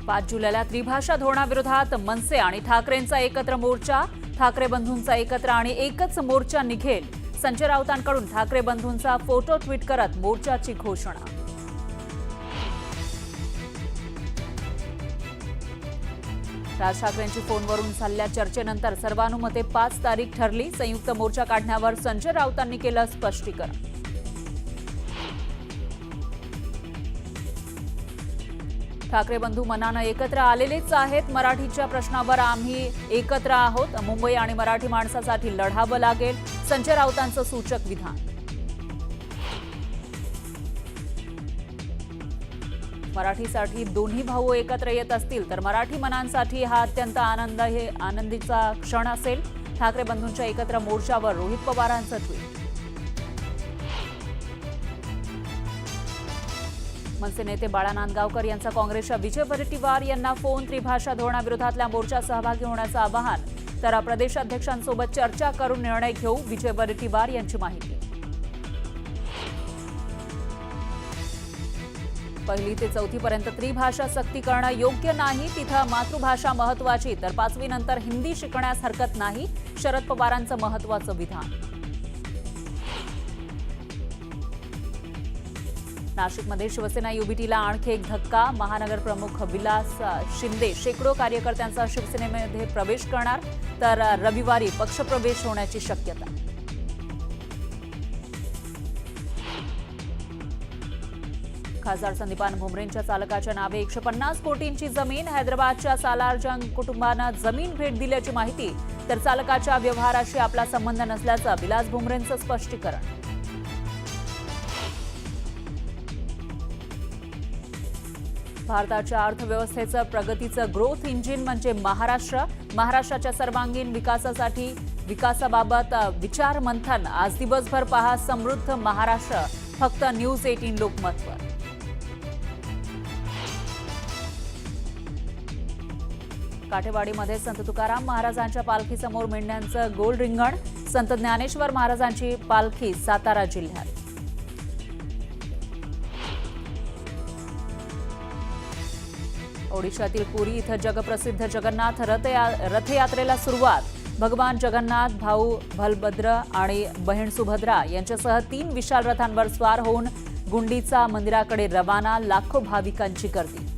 5 जुलैला त्रिभाषा धोरणाविरोधात मनसे आणि ठाकरेंचा एकत्र मोर्चा. ठाकरे बंधूंचा एकत्र आणि एकच मोर्चा निघेल. संजय राऊतांकडून ठाकरे बंधूंचा फोटो ट्विट करत मोर्चाची घोषणा. राज ठाकरेंची फोनवरून झालेल्या चर्चेनंतर सर्वानुमते 5 तारीख ठरली. संयुक्त मोर्चा काढण्यावर संजय राऊतांनी केलं स्पष्टीकरण. ठाकरे बंधू मनानं एकत्र आलेलेच आहेत. मराठीच्या प्रश्नावर आम्ही एकत्र आहोत. मुंबई आणि मराठी माणसासाठी लढावं लागेल. संजय राऊतांचं सूचक विधान. मराठीसाठी दोन्ही भाऊ एकत्र येत असतील तर मराठी मनांसाठी हा अत्यंत आनंदीचा क्षण असेल. ठाकरे बंधूंच्या एकत्र मोर्चावर रोहित पवारांचं ट्विट. मनसे नेते बाळा नांदगावकर यांचा काँग्रेसच्या विजय वडेट्टीवार यांना फोन. त्रिभाषा धोरणाविरोधातल्या मोर्चात सहभागी होण्याचं आवाहन. तर प्रदेशाध्यक्षांसोबत चर्चा करून निर्णय घेऊ. विजय वडेट्टीवार यांची माहिती. 1ली ते 4थी पर्यंत त्रिभाषा सक्ती करणं योग्य नाही. तिथं मातृभाषा महत्वाची तर 5वी नंतर हिंदी शिकण्यास हरकत नाही. शरद पवारांचं महत्वाचं विधान. नाशिकमध्ये शिवसेना युबीटीला आणखी एक धक्का. महानगर प्रमुख विलास शिंदे शेकडो कार्यकर्त्यांचा शिवसेनेमध्ये प्रवेश करणार. तर रविवारी पक्षप्रवेश होण्याची शक्यता. खासदार संदीपान भुमरेंच्या चालकाच्या नावे 150 कोटींची जमीन. हैदराबादच्या सालारजंग कुटुंबानं जमीन भेट दिल्याची माहिती. तर चालकाच्या व्यवहाराशी आपला संबंध नसल्याचं विलास भुमरेंचं स्पष्टीकरण. भारताच्या अर्थव्यवस्थेचं प्रगतीचं ग्रोथ इंजिन म्हणजे महाराष्ट्र. महाराष्ट्राच्या सर्वांगीण विकासाबाबत विचार मंथन. आज दिवसभर पहा समृद्ध महाराष्ट्र. फक्त न्यूज 18 लोकमतवर. काठेवाडीमध्ये संत तुकाराम महाराजांच्या पालखीसमोर मेंढ्यांचं गोल रिंगण. संत ज्ञानेश्वर महाराजांची पालखी सातारा जिल्ह्यात. ओडिशातील पुरी इथं जगप्रसिद्ध जगन्नाथ रथयात्रेला सुरुवात. भगवान जगन्नाथ, भाऊ बलभद्र आणि बहीण सुभद्रा यांच्यासह 3 विशाल रथांवर स्वार होऊन गुंडीचा मंदिराकडे रवाना. लाखो भाविकांची गर्दी.